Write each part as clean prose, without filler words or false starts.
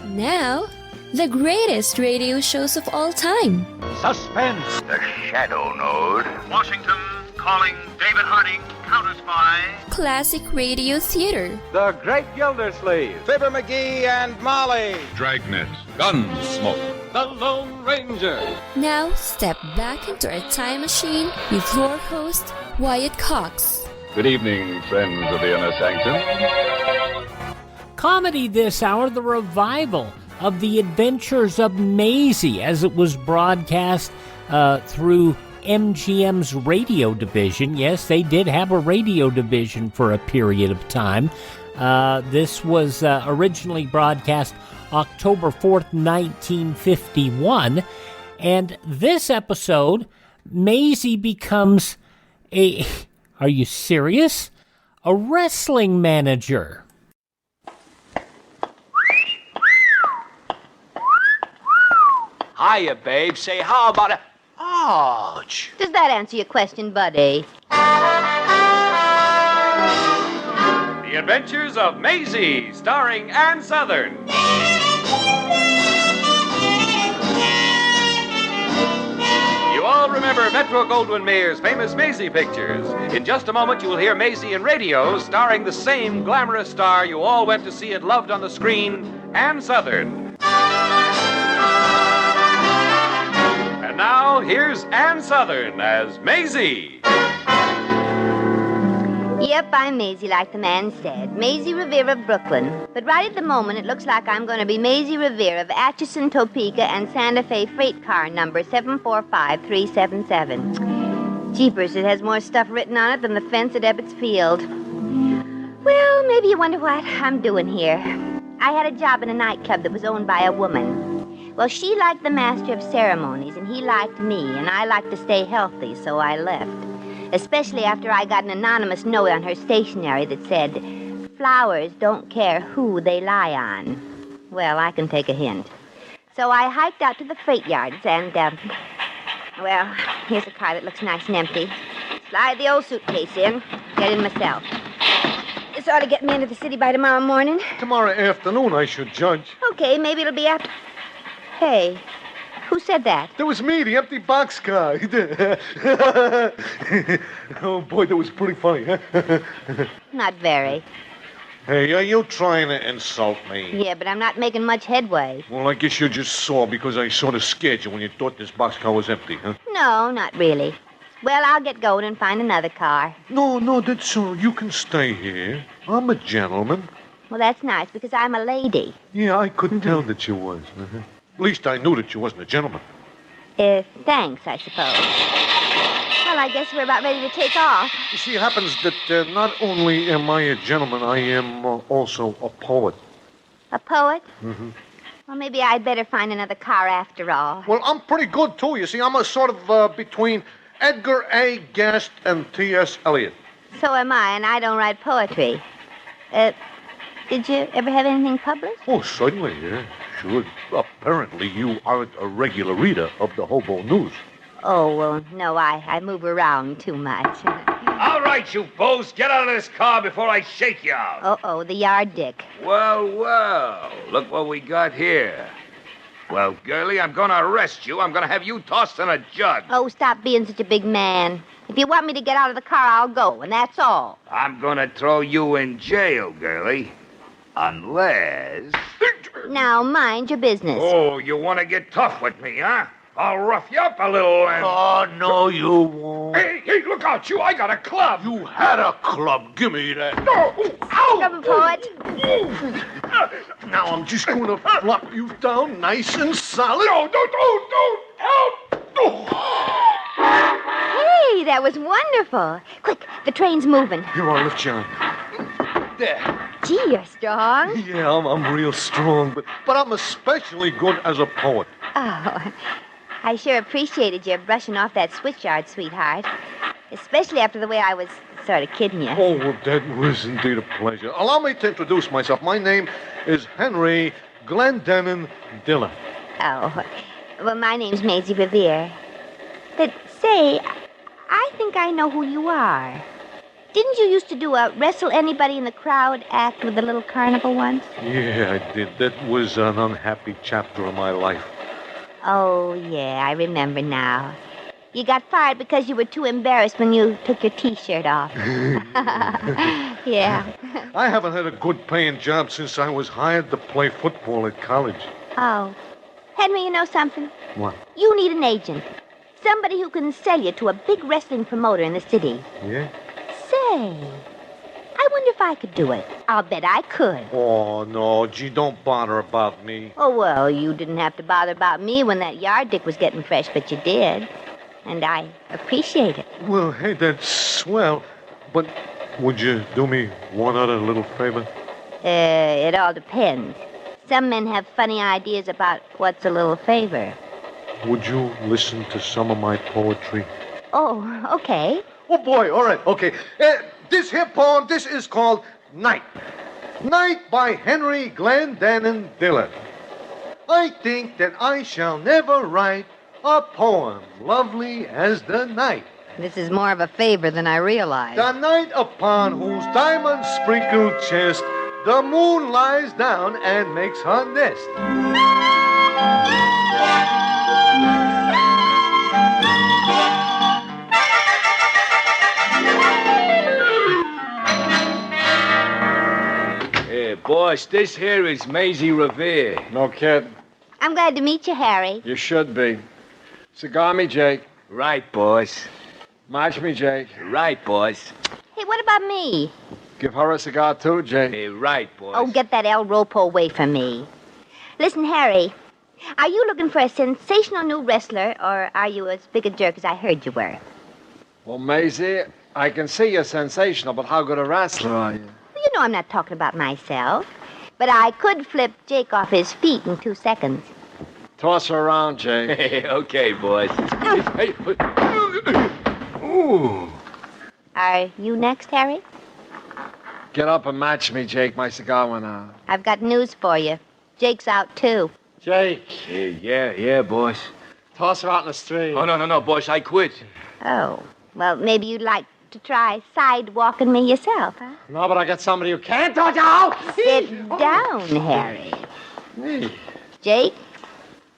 Now, the greatest radio shows of all time. Suspense. The Shadow Node. Washington calling David Harding, counter spy. Classic radio theater. The Great Gildersleeve. Fibber McGee and Molly. Dragnet. Gunsmoke. The Lone Ranger. Now, step back into our time machine with your host, Wyatt Cox. Good evening, friends of the Inner Sanctum. Comedy this hour, the revival of The Adventures of Maisie, as it was broadcast through MGM's radio division. Yes, they did have a radio division for a period of time. This was originally broadcast October 4th, 1951. And this episode, Maisie becomes a... Are you serious? A wrestling manager. Hiya, babe. Say, how about a... Ouch. Does that answer your question, buddy? The Adventures of Maisie, starring Ann-Sothern. You all remember Metro-Goldwyn-Mayer's famous Maisie pictures. In just a moment, you will hear Maisie in radio, starring the same glamorous star you all went to see and loved on the screen, Ann-Sothern. And now, here's Ann-Sothern as Maisie. Yep, I'm Maisie, like the man said. Maisie Revere of Brooklyn. But right at the moment, it looks like I'm going to be Maisie Revere of Atchison, Topeka, and Santa Fe freight car number 745377. Jeepers, it has more stuff written on it than the fence at Ebbets Field. Well, maybe you wonder what I'm doing here. I had a job in a nightclub that was owned by a woman. Well, she liked the master of ceremonies, and he liked me, and I liked to stay healthy, so I left. Especially after I got an anonymous note on her stationery that said, "Flowers don't care who they lie on." Well, I can take a hint. So I hiked out to the freight yards and, well, here's a car that looks nice and empty. Slide the old suitcase in, get in myself. This ought to get me into the city by tomorrow morning. Tomorrow afternoon, I should judge. Okay, maybe it'll be after... Hey, who said that? That was me, the empty boxcar. Oh, boy, that was pretty funny, huh? Not very. Hey, are you trying to insult me? Yeah, but I'm not making much headway. Well, I guess you're just sore because I sort of scared you when you thought this boxcar was empty, huh? No, not really. Well, I'll get going and find another car. No, that's all. You can stay here. I'm a gentleman. Well, that's nice, because I'm a lady. Yeah, I could tell that you was. Uh-huh. At least I knew that you wasn't a gentleman. Thanks, I suppose. Well, I guess we're about ready to take off. You see, it happens that not only am I a gentleman, I am also a poet. A poet? Mm-hmm. Well, maybe I'd better find another car after all. Well, I'm pretty good, too. You see, I'm a sort of between Edgar A. Guest and T.S. Eliot. So am I, and I don't write poetry. Did you ever have anything published? Oh, certainly, yeah. Sure. Apparently, you aren't a regular reader of the Hobo News. Oh, well, no, I move around too much. All right, you boes, get out of this car before I shake you out. Uh-oh, the yard dick. Well, look what we got here. Well, girlie, I'm going to arrest you. I'm going to have you tossed in a jug. Oh, stop being such a big man. If you want me to get out of the car, I'll go, and that's all. I'm going to throw you in jail, girlie. Unless... Now, mind your business. Oh, you want to get tough with me, huh? I'll rough you up a little and... Oh, no, you won't. Hey, look out, you. I got a club. You had a club. Give me that. No. Ow. Come, poet. Now I'm just going to flop you down nice and solid. No, don't. Help. No. Hey, that was wonderful. Quick, the train's moving. Here, I'll lift you on. There. Gee, you're strong. Yeah, I'm real strong, but I'm especially good as a poet. Oh, I sure appreciated your brushing off that switchyard, sweetheart. Especially after the way I was sort of kidding you. Oh, well, that was indeed a pleasure. Allow me to introduce myself. My name is Henry Glendenning Diller. Oh, well, my name's Maisie Revere. But say, I think I know who you are. didn't you used to do a wrestle anybody in the crowd act with the little carnival once? Yeah, I did. That was an unhappy chapter of my life. Oh, yeah, I remember now. You got fired because you were too embarrassed when you took your T-shirt off. Yeah. I haven't had a good paying job since I was hired to play football at college. Oh. Henry, you know something? What? You need an agent. Somebody who can sell you to a big wrestling promoter in the city. Yeah? Say, I wonder if I could do it. I'll bet I could. Oh, no, gee, don't bother about me. Oh, well, you didn't have to bother about me when that yard dick was getting fresh, but you did. And I appreciate it. Well, hey, that's swell. But would you do me one other little favor? It all depends. Some men have funny ideas about what's a little favor. Would you listen to some of my poetry? Oh, okay. Oh, boy, all right, okay. This here poem, this is called Night. Night by Henry Glendenning Diller. I think that I shall never write a poem lovely as the night. This is more of a favor than I realized. The night upon whose diamond-sprinkled chest the moon lies down and makes her nest. Hey, boss, this here is Maisie Revere. No kid. I'm glad to meet you, Harry. You should be. Cigar me, Jake. Right, boss. Match me, Jake. Right, boss. Hey, what about me? Give her a cigar, too, Jake. Hey, right, boss. Oh, get that El Ropo away from me. Listen, Harry, are you looking for a sensational new wrestler, or are you as big a jerk as I heard you were? Well, Maisie, I can see you're sensational, but how good a wrestler are you? Well, you know I'm not talking about myself. But I could flip Jake off his feet in 2 seconds. Toss her around, Jake. Hey, okay, boss. Hey, Ooh. Are you next, Harry? Get up and match me, Jake. My cigar went out. I've got news for you. Jake's out, too. Jake. Yeah, boss. Toss her out in the street. Oh, no, boss, I quit. Oh, well, maybe you'd like to try sidewalking me yourself, huh? No, but I got somebody who can't toss you out. Sit down, Harry. Jake,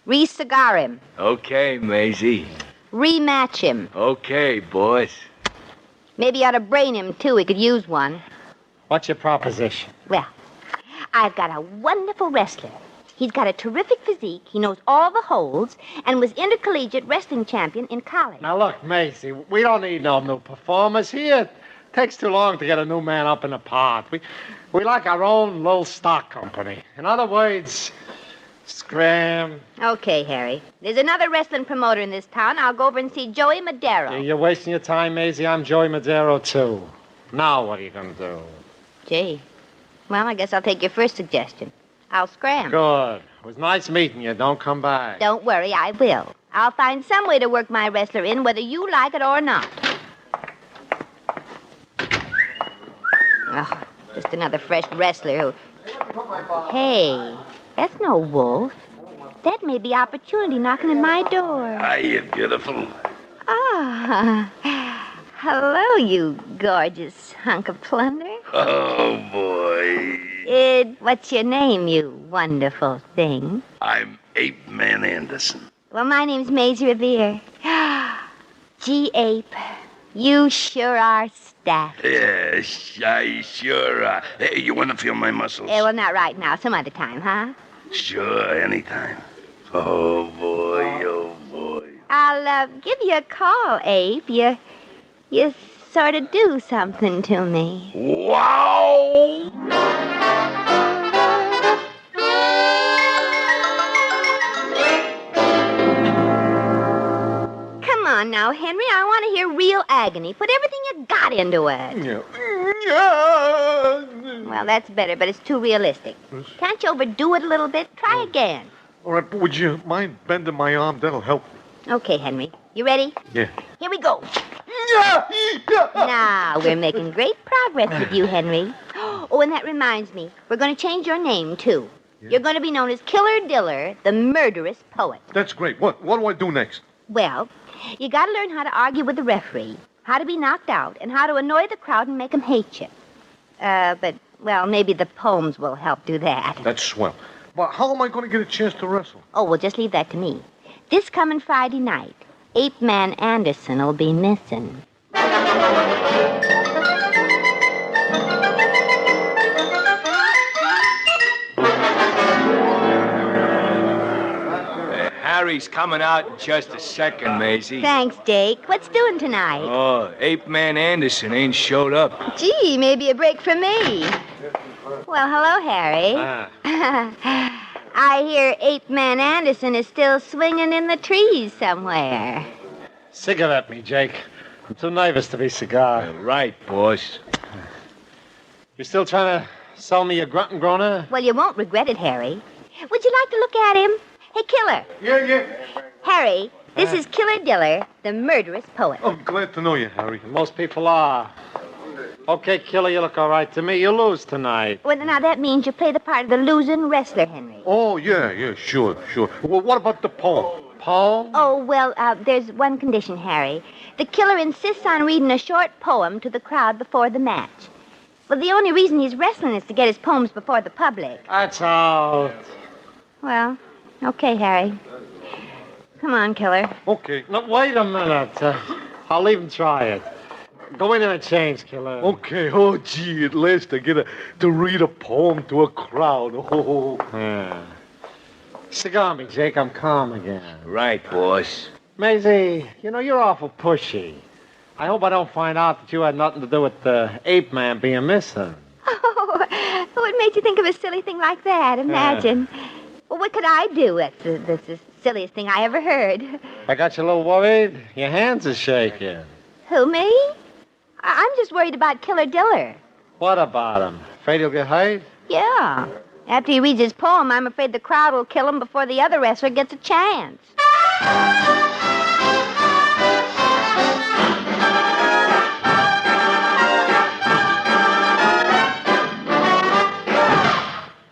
re-cigar him. Okay, Maisie. Rematch him. Okay, boss. Maybe you ought to brain him, too. He could use one. What's your proposition? Well, I've got a wonderful wrestler. He's got a terrific physique, he knows all the holds, and was intercollegiate wrestling champion in college. Now, look, Maisie, we don't need no new performers here. It takes too long to get a new man up in the pot. We like our own little stock company. In other words, scram. Okay, Harry. There's another wrestling promoter in this town. I'll go over and see Joey Madero. You're wasting your time, Maisie. I'm Joey Madero, too. Now what are you going to do? Gee. Well, I guess I'll take your first suggestion. I'll scram. Good. It was nice meeting you. Don't come back. Don't worry, I will. I'll find some way to work my wrestler in, whether you like it or not. Oh, just another fresh wrestler who... Hey, that's no wolf. That may be opportunity knocking at my door. Hiya, beautiful. Ah, hello, you gorgeous hunk of plunder. Oh, boy. What's your name, you wonderful thing? I'm Ape Man Anderson. Well, my name's Maisie Revere. Gee, Ape, you sure are stacked. Yes, I sure are. Hey, you want to feel my muscles? Well, not right now. Some other time, huh? Sure, anytime. Oh, boy, oh, boy. I'll give you a call, Ape. You sort of do something to me. Wow! Come on now, Henry. I want to hear real agony. Put everything you got into it. Well, that's better, but it's too realistic. Can't you overdo it a little bit? Try again. All right, but would you mind bending my arm? That'll help. Okay, Henry. You ready? Yeah. Here we go. Now, we're making great progress with you, Henry. Oh, and that reminds me. We're going to change your name, too. Yeah. You're going to be known as Killer Diller, the murderous poet. That's great. What do I do next? Well, you got to learn how to argue with the referee, how to be knocked out, and how to annoy the crowd and make them hate you. But, well, maybe the poems will help do that. That's swell. But how am I going to get a chance to wrestle? Oh, well, just leave that to me. This coming Friday night, Ape Man Anderson will be missing. Harry's coming out in just a second, Maisie. Thanks, Jake. What's doing tonight? Oh, Ape Man Anderson ain't showed up. Gee, maybe a break for me. Well, hello, Harry. I hear Ape Man Anderson is still swinging in the trees somewhere. Cigarette me, Jake. I'm too nervous to be cigar. Right, boss. You still trying to sell me a grunt and groaner? Well, you won't regret it, Harry. Would you like to look at him? Hey, Killer. Yeah. Harry, this is Killer Diller, the murderous poet. I'm glad to know you, Harry. Most people are. Okay, Killer, you look all right to me. You lose tonight. Well, now that means you play the part of the losing wrestler, Henry. Oh, yeah, sure. Well, what about the poem? Poem? Oh, well, there's one condition, Harry. The killer insists on reading a short poem to the crowd before the match. Well, the only reason he's wrestling is to get his poems before the public. That's out. Well, okay, Harry. Come on, Killer. Okay. No, wait a minute. I'll even try it. Go in there and change, Killer. Okay. Oh, gee, at last I get to read a poem to a crowd. Oh. Yeah. Cigar me, Jake. I'm calm again. Right, boss. Maisie, you know, you're awful pushy. I hope I don't find out that you had nothing to do with the ape man being missing. Oh, what made you think of a silly thing like that? Imagine. Well, what could I do? That's the silliest thing I ever heard. I got you a little worried. Your hands are shaking. Who, me? I'm just worried about Killer Diller. What about him? Afraid he'll get hurt? Yeah. After he reads his poem, I'm afraid the crowd will kill him before the other wrestler gets a chance.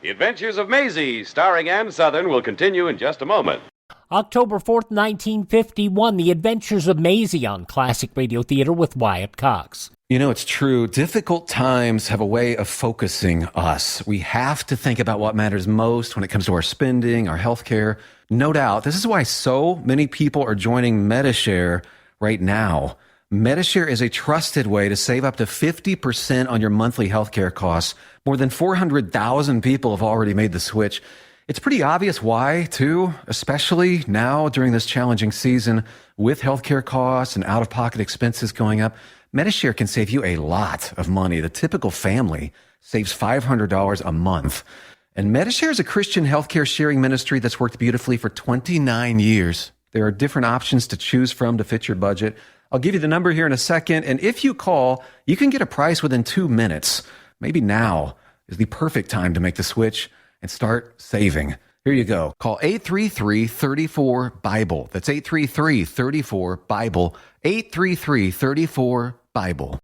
The Adventures of Maisie, starring Ann-Sothern, will continue in just a moment. October 4th, 1951, The Adventures of Maisie on Classic Radio Theater with Wyatt Cox. You know, it's true. Difficult times have a way of focusing us. We have to think about what matters most when it comes to our spending, our health care. No doubt. This is why so many people are joining MediShare right now. MediShare is a trusted way to save up to 50% on your monthly healthcare costs. More than 400,000 people have already made the switch. It's pretty obvious why, too, especially now during this challenging season with healthcare costs and out-of-pocket expenses going up. MediShare can save you a lot of money. The typical family saves $500 a month. And MediShare is a Christian healthcare sharing ministry that's worked beautifully for 29 years. There are different options to choose from to fit your budget. I'll give you the number here in a second, and if you call, you can get a price within 2 minutes. Maybe now is the perfect time to make the switch and start saving. Here you go. Call 833-34-BIBLE. That's 833-34-BIBLE. 833-34-BIBLE.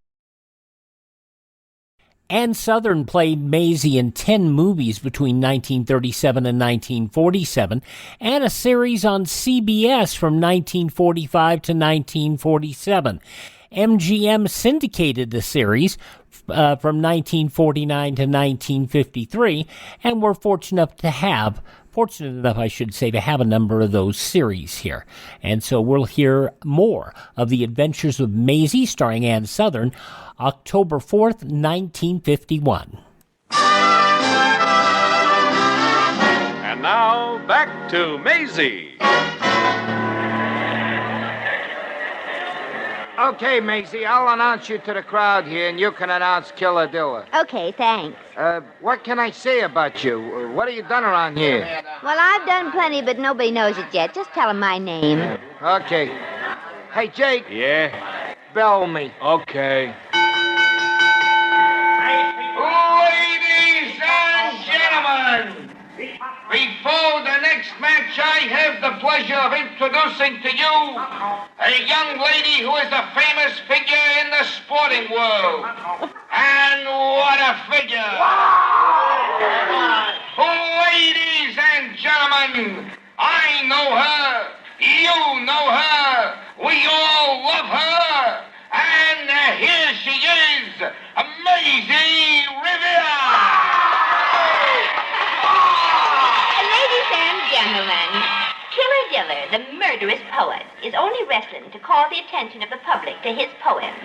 Ann-Sothern played Maisie in 10 movies between 1937 and 1947, and a series on CBS from 1945 to 1947. MGM syndicated the series from 1949 to 1953, and we're fortunate enough, to have a number of those series here. And so we'll hear more of The Adventures of Maisie, starring Ann-Sothern, October 4th, 1951. And now, back to Maisie. Okay, Maisie, I'll announce you to the crowd here, and you can announce Killer Diller. Okay, thanks. What can I say about you? What have you done around here? Well, I've done plenty, but nobody knows it yet. Just tell them my name. Okay. Hey, Jake. Yeah? Bell me. Okay. Ladies and gentlemen, before the next match, I have the pleasure of introducing to you a young lady who is a famous figure in the sporting world. And what a figure! Ladies and gentlemen, I know her, you know her, we all love her, and murderous poet is only wrestling to call the attention of the public to his poems.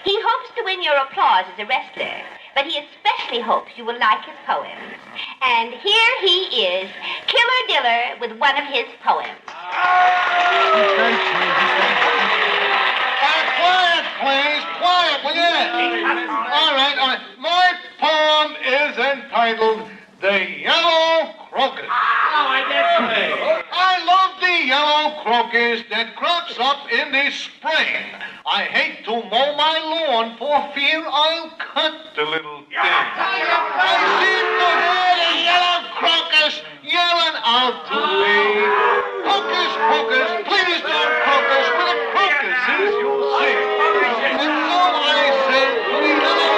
He hopes to win your applause as a wrestler, but he especially hopes you will like his poems. And here he is, Killer Diller, with one of his poems. Quiet, please. Quiet, will you? All right. My poem is entitled The Yellow Crocus. I love the yellow crocus that crops up in the spring. I hate to mow my lawn for fear I'll cut the little thing. I seem to hear the yellow crocus yelling out to me. Crocus, crocus, please don't crocus, but a crocus is your sin. And so I said to the yellow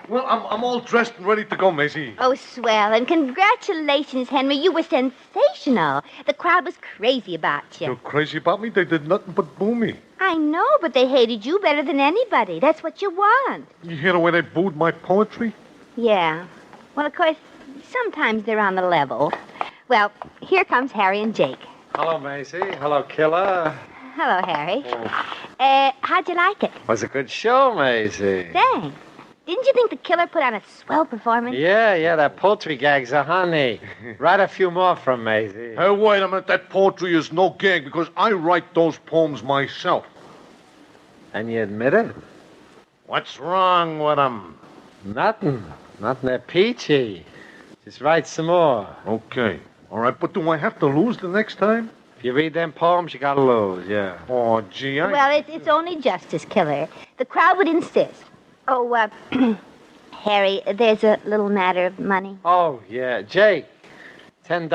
Well, I'm all dressed and ready to go, Maisie. Oh, swell. And congratulations, Henry. You were sensational. The crowd was crazy about you. You're crazy about me? They did nothing but boo me. I know, but they hated you better than anybody. That's what you want. You hear the way they booed my poetry? Yeah. Well, of course, sometimes they're on the level. Well, here comes Harry and Jake. Hello, Maisie. Hello, Killer. Hello, Harry. How'd you like it? Was a good show, Maisie. Thanks. Didn't you think the Killer put on a swell performance? Yeah, that poultry gag's a honey. Write a few more from Maisie. Hey, wait a minute. That poetry is no gag because I write those poems myself. And you admit it? What's wrong with them? Nothing. They're peachy. Just write some more. Okay. All right, but do I have to lose the next time? If you read them poems, you gotta lose, yeah. Oh, gee, Well, it's only justice, Killer. The crowd would insist. Oh, Harry, there's a little matter of money. Oh, yeah. Jake, $10,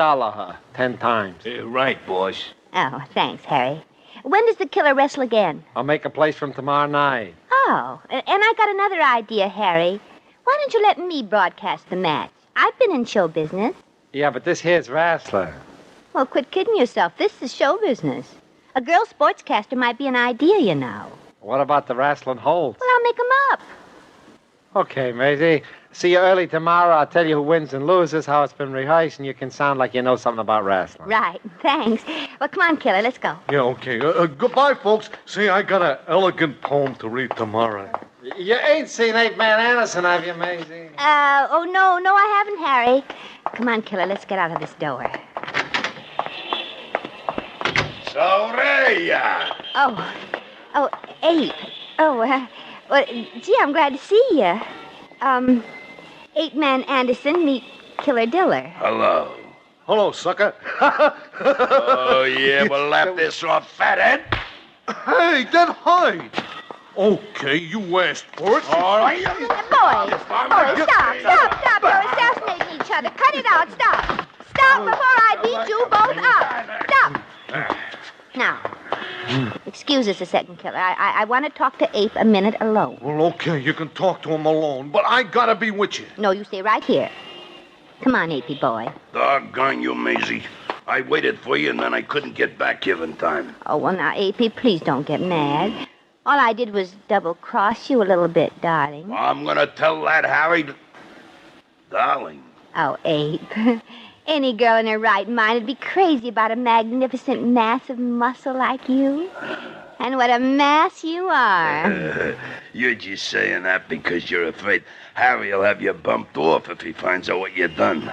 10 times. Right, boss. Oh, thanks, Harry. When does the Killer wrestle again? I'll make a place for him tomorrow night. Oh, and I got another idea, Harry. Why don't you let me broadcast the match? I've been in show business. Yeah, but this here's wrestler. Well, quit kidding yourself. This is show business. A girl sportscaster might be an idea, you know. What about the wrestling holds? Well, I'll make 'em up. Okay, Maisie. See you early tomorrow. I'll tell you who wins and loses, how it's been rehearsed, and you can sound like you know something about wrestling. Right, thanks. Well, come on, Killer, let's go. Yeah, okay. Goodbye, folks. See, I got an elegant poem to read tomorrow. You ain't seen Ape Man Anderson, have you, Maisie? Oh, no, I haven't, Harry. Come on, Killer, let's get out of this door. So there ya. Oh, Ape. Well, gee, I'm glad to see you. Ape Man Anderson, meet Killer Diller. Hello. Hello, sucker. Oh, yeah, we'll laugh this off, fathead. Hey, that hide. Okay, you asked for it. All right. Boys, stop. You're assassinating each other. Cut it out, stop. Stop before I beat you both up. Stop. Now, excuse us a second, Killer. I want to talk to Ape a minute alone. Well, okay, you can talk to him alone, but I gotta be with you. No, you stay right here. Come on, Apey boy. Doggone you, Maisie. I waited for you, and then I couldn't get back here in time. Oh, well, now, Apey, please don't get mad. All I did was double-cross you a little bit, darling. I'm gonna tell that Harry... Darling. Oh, Ape. Any girl in her right mind would be crazy about a magnificent mass of muscle like you. And what a mass you are. You're just saying that because you're afraid Harry'll have you bumped off if he finds out what you done.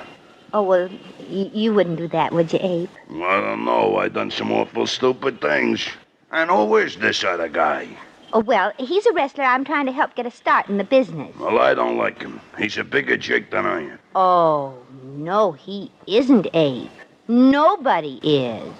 Oh, well, you wouldn't do that, would you, Ape? I don't know. I done some awful stupid things. And who is this other guy? Oh, well, he's a wrestler I'm trying to help get a start in the business. Well, I don't like him. He's a bigger jerk than I am. Oh, no, he isn't, Ape. Nobody is.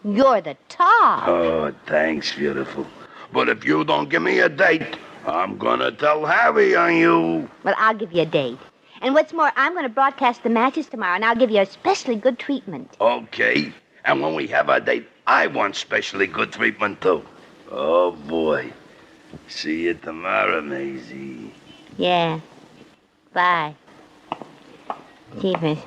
You're the top. Oh, thanks, beautiful. But if you don't give me a date, I'm gonna tell Harry on you. Well, I'll give you a date. And what's more, I'm going to broadcast the matches tomorrow, and I'll give you especially good treatment. Okay. And when we have our date, I want specially good treatment, too. Oh, boy. See you tomorrow, Maisie. Yeah. Bye. Jeepers.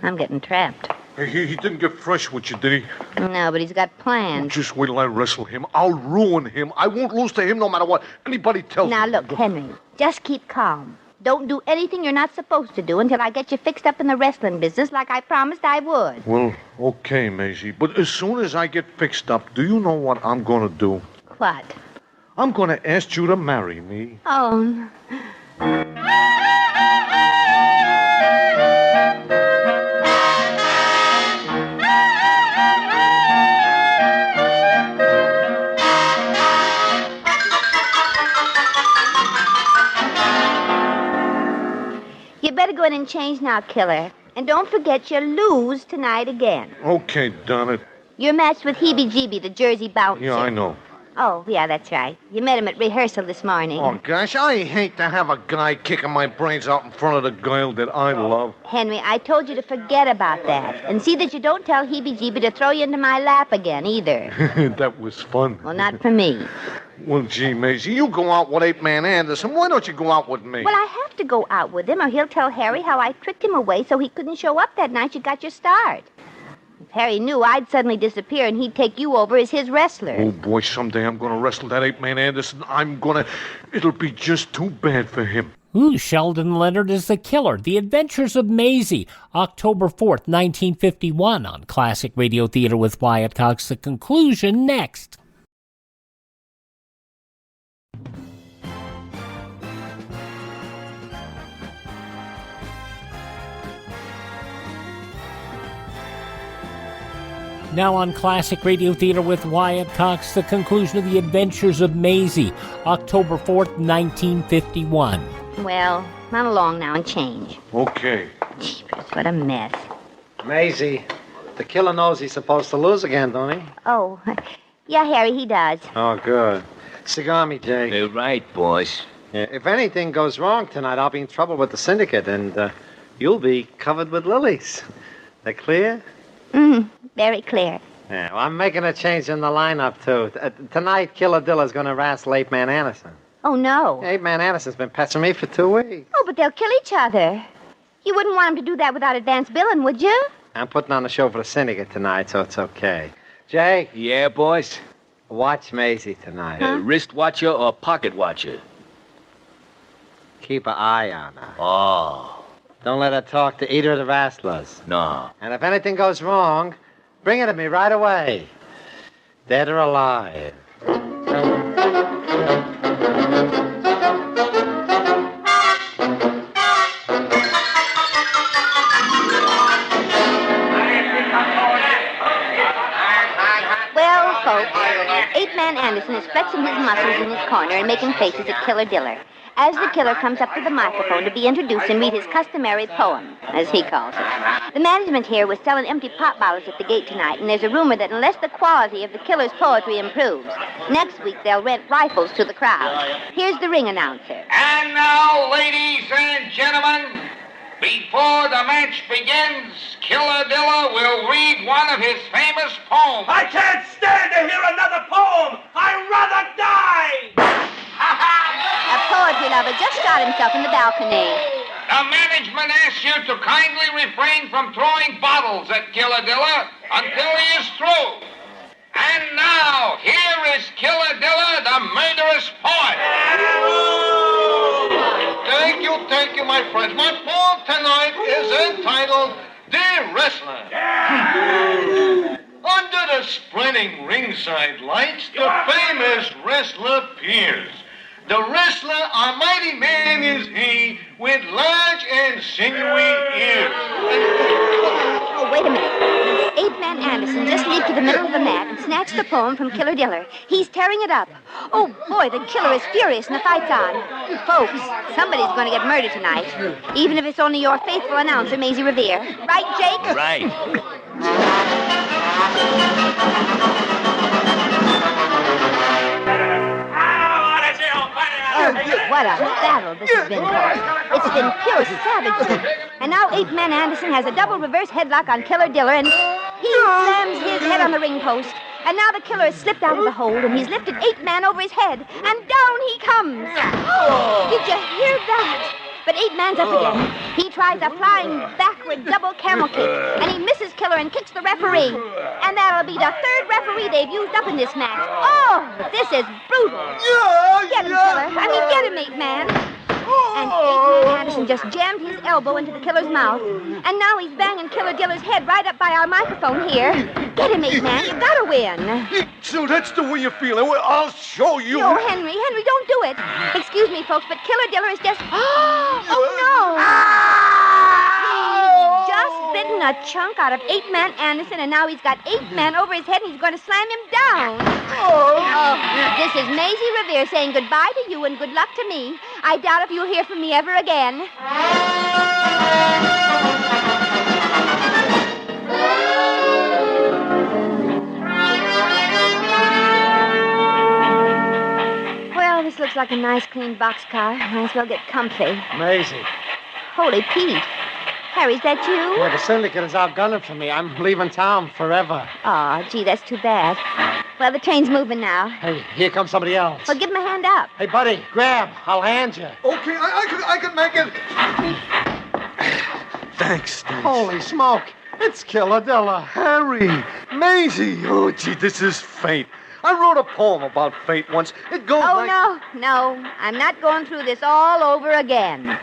I'm getting trapped. He didn't get fresh with you, did he? No, but he's got plans. Just wait till I wrestle him. I'll ruin him. I won't lose to him no matter what anybody tells me. Now, look, Henry, just keep calm. Don't do anything you're not supposed to do until I get you fixed up in the wrestling business like I promised I would. Well, okay, Maisie. But as soon as I get fixed up, do you know what I'm going to do? What? I'm going to ask you to marry me. Oh. You better go in and change now, Killer. And don't forget you lose tonight again. Okay, darn it. You're matched with Heebie-Jeebie, the Jersey bouncer. Yeah, I know. Oh, yeah, that's right. You met him at rehearsal this morning. Oh, gosh, I hate to have a guy kicking my brains out in front of the girl that I love. Henry, I told you to forget about that. And see that you don't tell Heebie-Jeebie to throw you into my lap again, either. That was fun. Well, not for me. Well, gee, Maisie, you go out with Ape Man Anderson. Why don't you go out with me? Well, I have to go out with him, or he'll tell Harry how I tricked him away so he couldn't show up that night you got your start. If Harry knew I'd suddenly disappear and he'd take you over as his wrestler. Oh, boy, someday I'm going to wrestle that Ape Man Anderson. It'll be just too bad for him. Ooh, Sheldon Leonard is the Killer. The Adventures of Maisie, October 4th, 1951 on Classic Radio Theater with Wyatt Cox. The conclusion next. Now on Classic Radio Theater with Wyatt Cox, the conclusion of The Adventures of Maisie, October 4th, 1951. Well, run along now and change. Okay. Jeepers, what a mess. Maisie, the Killer knows he's supposed to lose again, don't he? Oh, yeah, Harry, he does. Oh, good. Cigar me, Jay. You're right, boss. Yeah, if anything goes wrong tonight, I'll be in trouble with the syndicate, and you'll be covered with lilies. They're clear? Mm-hmm. Very clear. Yeah, well, I'm making a change in the lineup, too. Tonight, Killer Diller's going to wrestle Ape Man Anderson. Oh, no. Ape Man Anderson's been pestering me for 2 weeks. Oh, but they'll kill each other. You wouldn't want him to do that without advance billing, would you? I'm putting on a show for the syndicate tonight, so it's okay. Jay? Yeah, boss? Watch Maisie tonight. Wrist watcher or pocket watcher? Keep an eye on her. Oh. Don't let her talk to either of the wrestlers. No. And if anything goes wrong, bring it to me right away. Dead or alive. Well, folks, Ape Man Anderson is flexing his muscles in his corner and making faces at Killer Diller. As the Killer comes up to the microphone to be introduced and read his customary poem, as he calls it. The management here was selling empty pop bottles at the gate tonight, and there's a rumor that unless the quality of the Killer's poetry improves, next week they'll rent rifles to the crowd. Here's the ring announcer. And now, ladies and gentlemen, before the match begins, Killer Diller will read one of his famous poems. I can't stand to hear another poem. I'd rather die. A poetry lover just shot himself in the balcony. The management asks you to kindly refrain from throwing bottles at Killer Diller until he is through. And now, here is Killer Diller, the murderous poet. Thank you, my friends. My poem tonight is entitled, Dear Wrestler. Under the spreading ringside lights, the famous wrestler appears. The wrestler, a mighty man is he, with large and sinewy ears. Oh, wait a minute. Ape Man Anderson just leaped to the middle of the mat and snatched the poem from Killer Diller. He's tearing it up. Oh, boy, the Killer is furious and the fight's on. Folks, somebody's going to get murdered tonight, even if it's only your faithful announcer, Maisie Revere. Right, Jake? Right. Oh, what a battle this has been, folks. It's been pure savagery. And now Ape Man Anderson has a double reverse headlock on Killer Diller, and he slams his head on the ring post. And now the Killer has slipped out of the hold, and he's lifted Ape Man over his head, and down he comes. Oh, did you hear that? But 8-man's up again. He tries a flying backward double camel kick, and he misses Killer and kicks the referee. And that'll be the third referee they've used up in this match. Oh, this is brutal. Get him, Killer. I mean, get him, 8-man. And 8-man Anderson just jammed his elbow into the Killer's mouth. And now he's banging Killer Diller's head right up by our microphone here. Get him, 8-man. You've got to win. So that's the way you're feeling. Well, I'll show you. No, Henry, don't do it. Excuse me, folks, but Killer Diller is just... Oh, no. He's just bitten a chunk out of 8-man Anderson, and now he's got 8-man over his head, and he's going to slam him down. Oh, this is Maisie Revere saying goodbye to you and good luck to me. I doubt if you'll hear from me ever again. Well, this looks like a nice, clean boxcar. Might as well get comfy. Maisie. Holy Pete. Harry, is that you? Yeah, the syndicate is out gunning for me. I'm leaving town forever. Oh, gee, that's too bad. Well, the train's moving now. Hey, here comes somebody else. Well, give him a hand up. Hey, buddy, grab. I'll hand you. Okay, I can make it. Thanks. Holy smoke. It's Killer Diller. Harry, Maisie. Oh, gee, this is fate. I wrote a poem about fate once. It goes like... No. I'm not going through this all over again.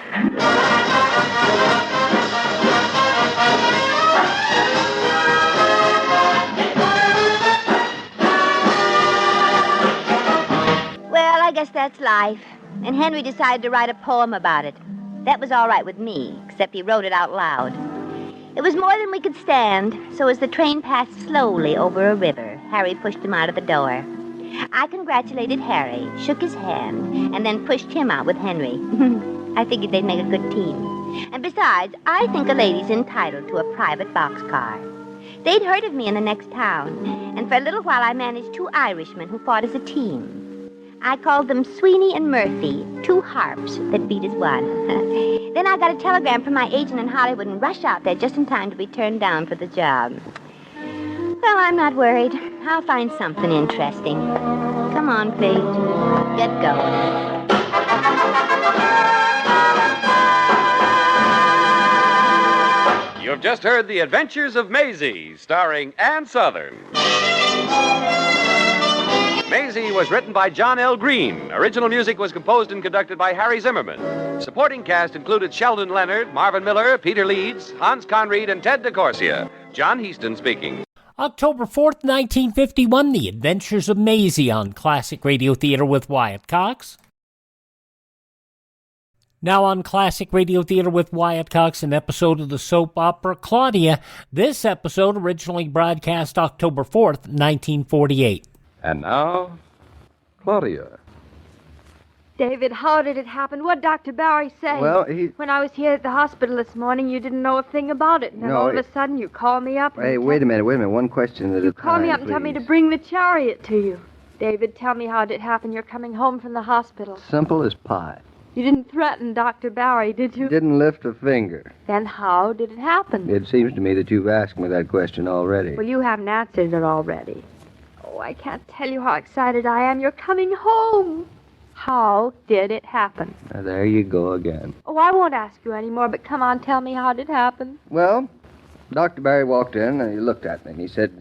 Well, I guess that's life. And Henry decided to write a poem about it. That was all right with me, except he wrote it out loud. It was more than we could stand, so as the train passed slowly over a river, Harry pushed him out of the door. I congratulated Harry, shook his hand, and then pushed him out with Henry. I figured they'd make a good team. And besides, I think a lady's entitled to a private boxcar. They'd heard of me in the next town, and for a little while I managed 2 Irishmen who fought as a team. I called them Sweeney and Murphy, 2 harps that beat as one. Then I got a telegram from my agent in Hollywood and rushed out there just in time to be turned down for the job. Well, I'm not worried. I'll find something interesting. Come on, Fate. Get going. You've just heard The Adventures of Maisie, starring Ann-Sothern. Maisie was written by John L. Green. Original music was composed and conducted by Harry Zimmerman. Supporting cast included Sheldon Leonard, Marvin Miller, Peter Leeds, Hans Conried, and Ted DeCorsia. John Heaston speaking. October 4th, 1951, The Adventures of Maisie on Classic Radio Theater with Wyatt Cox. Now on Classic Radio Theater with Wyatt Cox, an episode of the soap opera Claudia. This episode originally broadcast October 4th, 1948. And now, Claudia. David, how did it happen? What did Dr. Barry say? Well, When I was here at the hospital this morning, you didn't know a thing about it. And then all of a sudden, you called me up. Hey, wait a minute. One question at a time, You called me up and please. told me to bring the chariot to you. David, tell me how did it happen. You're coming home from the hospital. Simple as pie. You didn't threaten Dr. Barry, did you? Didn't lift a finger. Then how did it happen? It seems to me that you've asked me that question already. Well, you haven't answered it already. Oh, I can't tell you how excited I am. You're coming home. How did it happen? Now, there you go again. Oh, I won't ask you anymore, but come on, tell me how did it happen. Well, Dr. Barry walked in and he looked at me and he said,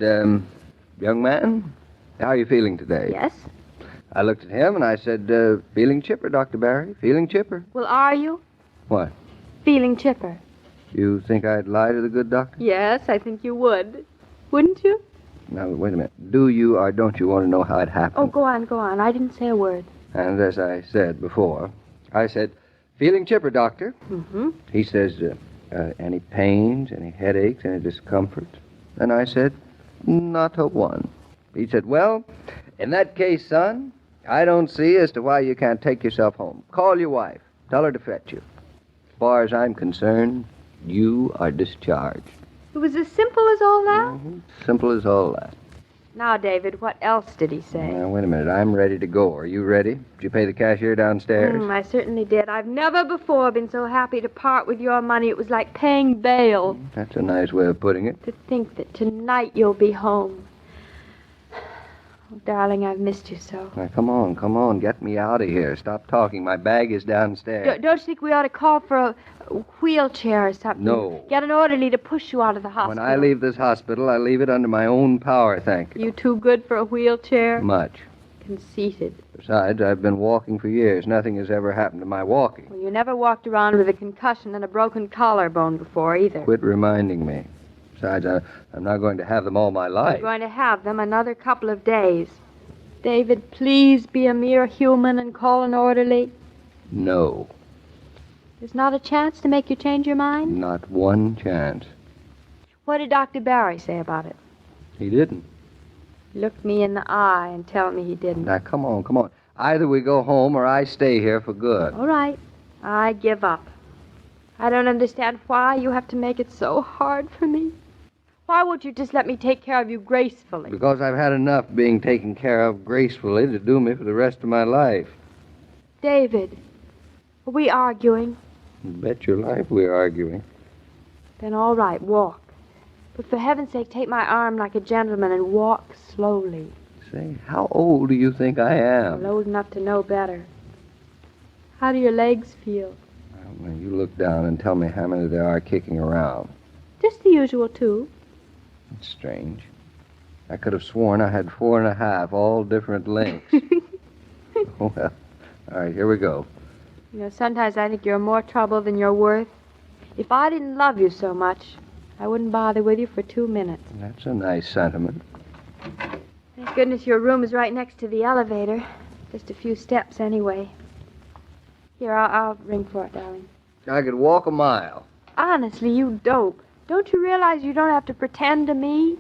young man, how are you feeling today? Yes? I looked at him and I said, feeling chipper, Dr. Barry, feeling chipper. Well, are you? What? Feeling chipper. You think I'd lie to the good doctor? Yes, I think you would. Wouldn't you? Now, wait a minute. Do you or don't you want to know how it happened? Oh, go on. I didn't say a word. And as I said before, I said, feeling chipper, doctor. Mm-hmm. He says, any pains, any headaches, any discomfort? And I said, not a one. He said, well, in that case, son, I don't see as to why you can't take yourself home. Call your wife. Tell her to fetch you. As far as I'm concerned, you are discharged. It was as simple as all that? Mm-hmm. Simple as all that. Now, David, what else did he say? Now, wait a minute. I'm ready to go. Are you ready? Did you pay the cashier downstairs? I certainly did. I've never before been so happy to part with your money. It was like paying bail. That's a nice way of putting it. To think that tonight you'll be home. Oh, darling, I've missed you so. Now, come on. Get me out of here. Stop talking. My bag is downstairs. Don't you think we ought to call for a wheelchair or something? No. Get an orderly to push you out of the hospital. When I leave this hospital, I leave it under my own power, thank you. You too good for a wheelchair? Much. Conceited. Besides, I've been walking for years. Nothing has ever happened to my walking. Well, you never walked around with a concussion and a broken collarbone before, either. Quit reminding me. Besides, I'm not going to have them all my life. You're going to have them another couple of days. David, please be a mere human and call an orderly. No. There's not a chance to make you change your mind? Not one chance. What did Dr. Barry say about it? He didn't. Look me in the eye and tell me he didn't. Now, come on. Either we go home or I stay here for good. All right. I give up. I don't understand why you have to make it so hard for me. Why won't you just let me take care of you gracefully? Because I've had enough being taken care of gracefully to do me for the rest of my life. David, are we arguing? Bet your life we're arguing. Then all right, walk. But for heaven's sake, take my arm like a gentleman and walk slowly. Say, how old do you think I am? Well, old enough to know better. How do your legs feel? Well, you look down and tell me how many there are kicking around. Just the usual, too. It's strange. I could have sworn I had 4.5, all different lengths. Well, all right, here we go. You know, sometimes I think you're more trouble than you're worth. If I didn't love you so much, I wouldn't bother with you for 2 minutes. That's a nice sentiment. Thank goodness your room is right next to the elevator. Just a few steps anyway. Here, I'll ring for it, darling. I could walk a mile. Honestly, you dope. Don't you realize you don't have to pretend to me?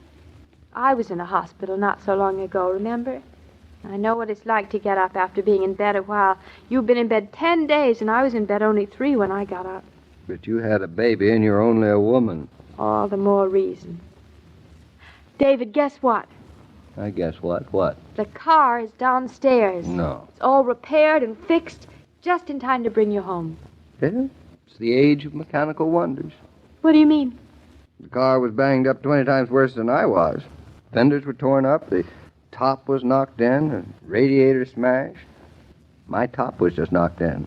I was in a hospital not so long ago, remember? I know what it's like to get up after being in bed a while. You've been in bed 10 days, and I was in bed only 3 when I got up. But you had a baby, and you're only a woman. All the more reason. David, guess what? I guess what? What? The car is downstairs. No. It's all repaired and fixed just in time to bring you home. Yeah? It's the age of mechanical wonders. What do you mean? The car was banged up 20 times worse than I was. Fenders were torn up, the top was knocked in, the radiator smashed. My top was just knocked in.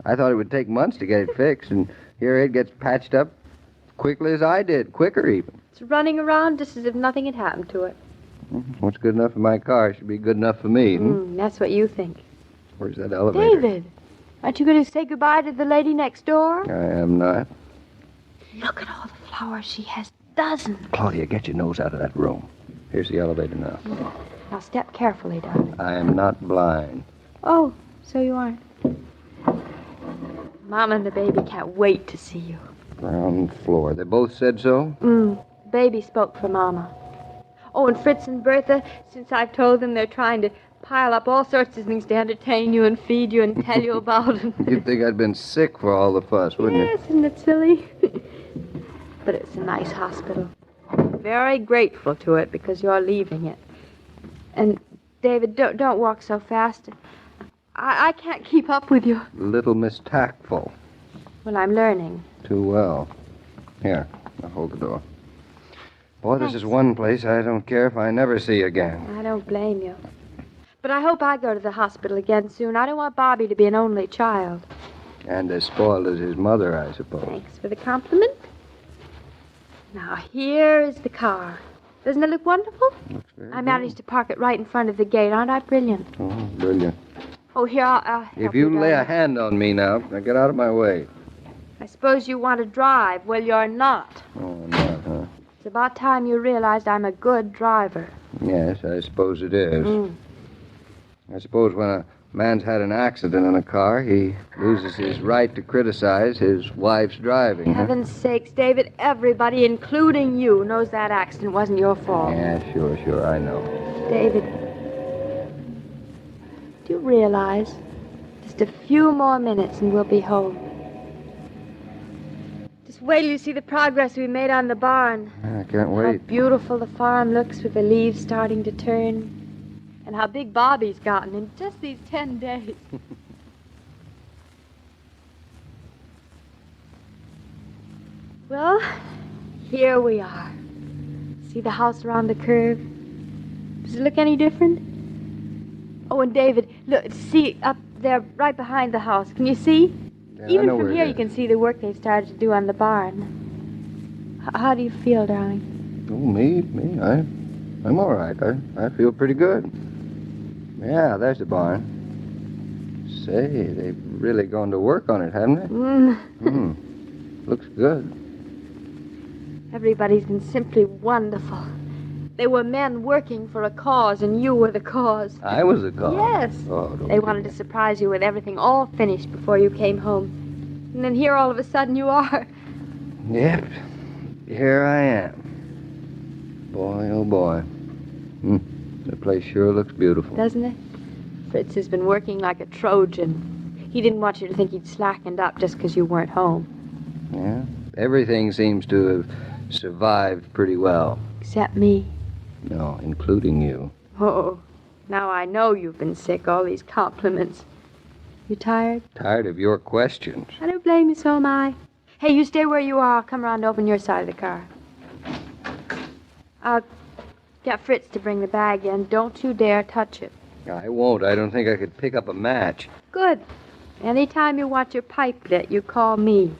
I thought it would take months to get it fixed, and here it gets patched up quickly as I did, quicker even. It's running around just as if nothing had happened to it. What's good enough for my car should be good enough for me. That's what you think. Where's that elevator? David, aren't you going to say goodbye to the lady next door? I am not. Look at all the flowers she has. Dozens. Claudia, get your nose out of that room. Here's the elevator now. Now step carefully, darling. I am not blind. Oh, so you aren't. Mama and the baby can't wait to see you. Ground floor. They both said so? Baby spoke for Mama. Oh, and Fritz and Bertha, since I've told them they're trying to pile up all sorts of things to entertain you and feed you and tell you about. You'd think I'd been sick for all the fuss, wouldn't you? Yes, isn't it silly? But it's a nice hospital. Very grateful to it because you're leaving it. And, David, don't walk so fast. I can't keep up with you. Little Miss Tactful. Well, I'm learning. Too well. Here, I'll hold the door. Boy, Thanks. This is one place I don't care if I never see again. I don't blame you. But I hope I go to the hospital again soon. I don't want Bobby to be an only child. And as spoiled as his mother, I suppose. Thanks for the compliment. Now, here is the car. Doesn't it look wonderful? Looks very I managed to park it right in front of the gate. Aren't I brilliant? Oh, brilliant. Oh, here, I'll help If you lay a darling. hand on me now get out of my way. I suppose you want to drive. Well, you're not. Oh, not, huh? It's about time you realized I'm a good driver. Yes, I suppose it is. I suppose when a man's had an accident in a car, he loses his right to criticize his wife's driving. huh? Heaven's sakes, David, everybody, including you, knows that accident wasn't your fault. Yeah, sure, I know. David, do you realize just a few more minutes and we'll be home? Just wait till you see the progress we made on the barn. I can't How wait. beautiful the farm looks with the leaves starting to turn. And how big Bobby's gotten in just these 10 days. Well, here we are. See the house around the curve? Does it look any different? Oh, and David, look, see up there right behind the house. Can you see? Yeah, Even I know from where here, it you is. can see the work they've started to do on the barn. How do you feel, darling? Oh, me? I'm all right. I feel pretty good. Yeah, there's the barn. Say, they've really gone to work on it, haven't they? Looks good. Everybody's been simply wonderful. They were men working for a cause, and you were the cause. I was the cause. Yes. Oh, don't They wanted to surprise you with everything all finished before you came home. And then here, all of a sudden, you are. Yep. Here I am. Boy, oh boy. The place sure looks beautiful. Doesn't it? Fritz has been working like a Trojan. He didn't want you to think he'd slackened up just because you weren't home. Yeah. Everything seems to have survived pretty well. Except me. No, including you. Oh, now I know you've been sick, all these compliments. You tired? Tired of your questions. I don't blame you, so am I. Hey, you stay where you are. I'll come around to open your side of the car. I'll get Fritz to bring the bag in. Don't you dare touch it. I won't. I don't think I could pick up a match. Good. Anytime you want your pipe lit, you call me.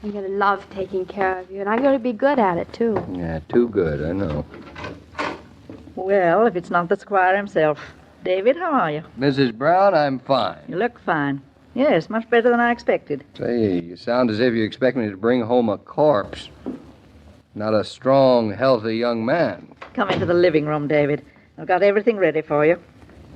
I'm going to love taking care of you, and I'm going to be good at it, too. Yeah, too good, I know. Well, if it's not the squire himself. David, how are you? Mrs. Brown, I'm fine. You look fine. Yes, much better than I expected. Say, you sound as if you expect me to bring home a corpse. Not a strong, healthy young man. Come into the living room, David. I've got everything ready for you.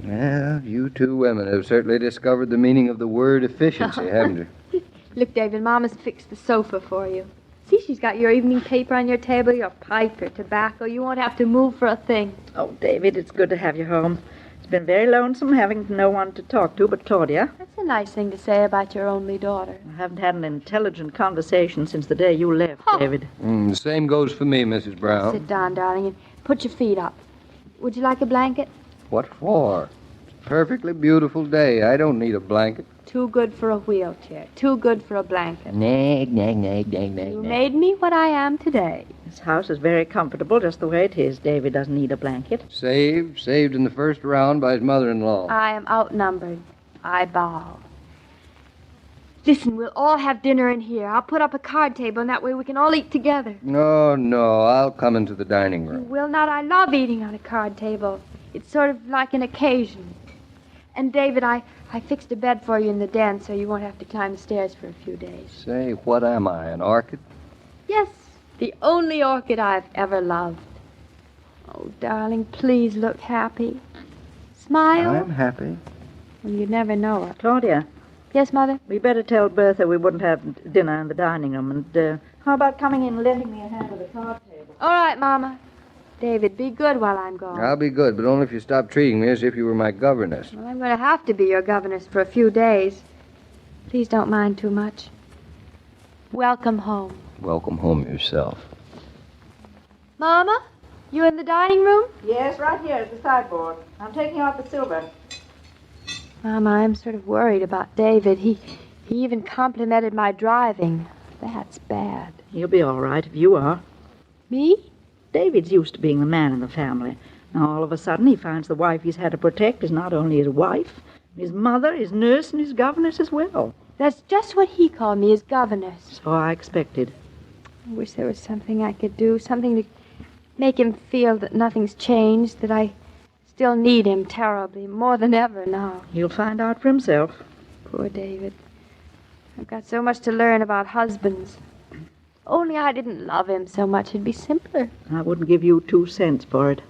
Well, you two women have certainly discovered the meaning of the word efficiency, haven't you? Look, David, Mama's fixed the sofa for you. See, she's got your evening paper on your table, your pipe, your tobacco. You won't have to move for a thing. Oh, David, it's good to have you home. It's been very lonesome having no one to talk to but Claudia. That's a nice thing to say about your only daughter. I haven't had an intelligent conversation since the day you left, David. The same goes for me, Mrs. Brown. Sit down, darling, and put your feet up. Would you like a blanket? What for? It's a perfectly beautiful day. I don't need a blanket. Too good for a wheelchair. Too good for a blanket. Nag, nag, nag, nag, nag. You made me what I am today. This house is very comfortable just the way it is. David doesn't need a blanket. Saved in the first round by his mother-in-law. I am outnumbered. I bow. Listen, we'll all have dinner in here. I'll put up a card table, and that way we can all eat together. No, I'll come into the dining You room. will not. I love eating on a card table. It's sort of like an occasion. And, David, I fixed a bed for you in the den so you won't have to climb the stairs for a few days. Say, what am I, an orchid? Yes, the only orchid I've ever loved. Oh, darling, please look happy. Smile. I'm happy. Well, you'd never know her. Claudia. Yes, Mother? We better tell Bertha we wouldn't have dinner in the dining room. And how about coming in and lending me a hand with the card table? All right, Mama. David, be good while I'm gone. I'll be good, but only if you stop treating me as if you were my governess. Well, I'm going to have to be your governess for a few days. Please don't mind too much. Welcome home. Welcome home yourself. Mama, you in the dining room? Yes, right here at the sideboard. I'm taking out the silver. Mama, I'm sort of worried about David. He even complimented my driving. That's bad. He'll be all right if you are. Me? David's used to being the man in the family. Now, all of a sudden, he finds the wife he's had to protect is not only his wife, his mother, his nurse, and his governess as well. That's just what he called me, his governess. So I expected. I wish there was something I could do, something to make him feel that nothing's changed, that I still need him terribly, more than ever now. He'll find out for himself. Poor David. I've got so much to learn about husbands. Only I didn't love him so much, it'd be simpler. I wouldn't give you 2 cents for it.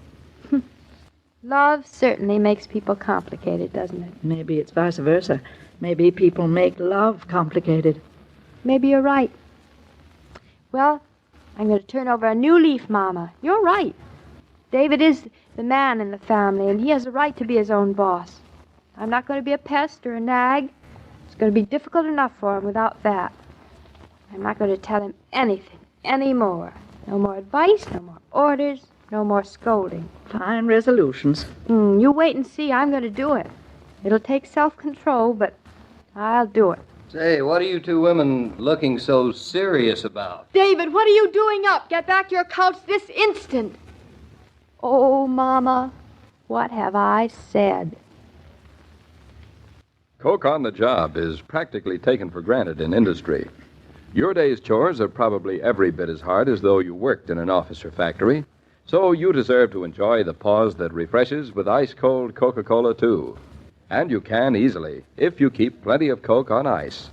Love certainly makes people complicated, doesn't it? Maybe it's vice versa. Maybe people make love complicated. Maybe you're right. Well, I'm going to turn over a new leaf, Mama. You're right. David is the man in the family, and he has a right to be his own boss. I'm not going to be a pest or a nag. It's going to be difficult enough for him without that. I'm not going to tell him anything anymore. No more advice, no more orders, no more scolding. Fine resolutions. You wait and see. I'm going to do it. It'll take self-control, but I'll do it. Say, what are you two women looking so serious about? David, what are you doing up? Get back to your couch this instant. Oh, Mama, What have I said? Coke on the job is practically taken for granted in industry. Your day's chores are probably every bit as hard as though you worked in an office or factory, so you deserve to enjoy the pause that refreshes with ice-cold Coca-Cola, too. And you can easily, if you keep plenty of Coke on ice.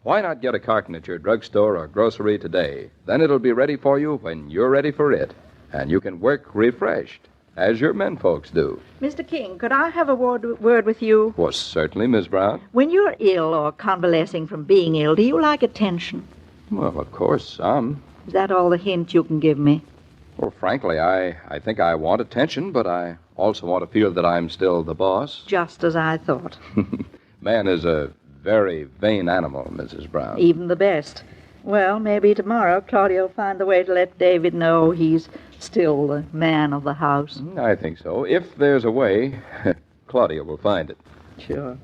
Why not get a carton at your drugstore or grocery today? Then it'll be ready for you when you're ready for it, and you can work refreshed, as your men folks do. Mr. King, could I have a word with you? Well, certainly, Miss Brown. When you're ill or convalescing from being ill, do you like attention? Well, of course, some. Is that all the hint you can give me? Well, frankly, I think I want attention, but I also want to feel that I'm still the boss. Just as I thought. Man is a very vain animal, Mrs. Brown. Even the best. Well, maybe tomorrow Claudia will find the way to let David know he's still the man of the house. I think so. If there's a way, Claudia will find it. Sure.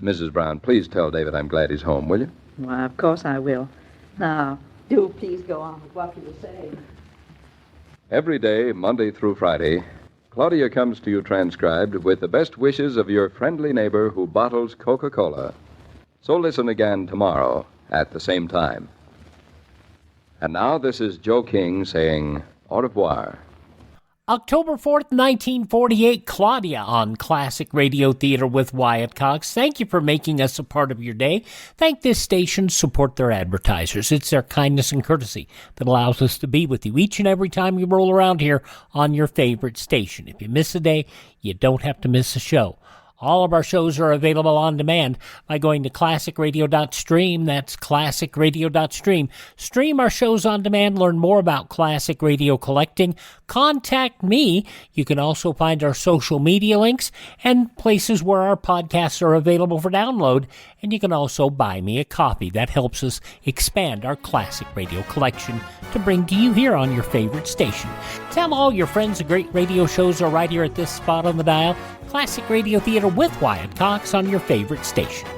Mrs. Brown, please tell David I'm glad he's home, will you? Why, of course I will. Now, do please go on with what you were saying. Every day, Monday through Friday, Claudia comes to you transcribed with the best wishes of your friendly neighbor who bottles Coca-Cola. So listen again tomorrow at the same time. And now this is Joe King saying au revoir. October 4th, 1948, Claudia on Classic Radio Theater with Wyatt Cox. Thank you for making us a part of your day. Thank this station, support their advertisers. It's their kindness and courtesy that allows us to be with you each and every time you roll around here on your favorite station. If you miss a day, you don't have to miss a show. All of our shows are available on demand by going to classicradio.stream. That's classicradio.stream. Stream our shows on demand. Learn more about classic radio collecting. Contact me. You can also find our social media links and places where our podcasts are available for download. And you can also buy me a copy. That helps us expand our classic radio collection to bring to you here on your favorite station. Tell all your friends the great radio shows are right here at this spot on the dial. Classic Radio Theater with Wyatt Cox on your favorite station.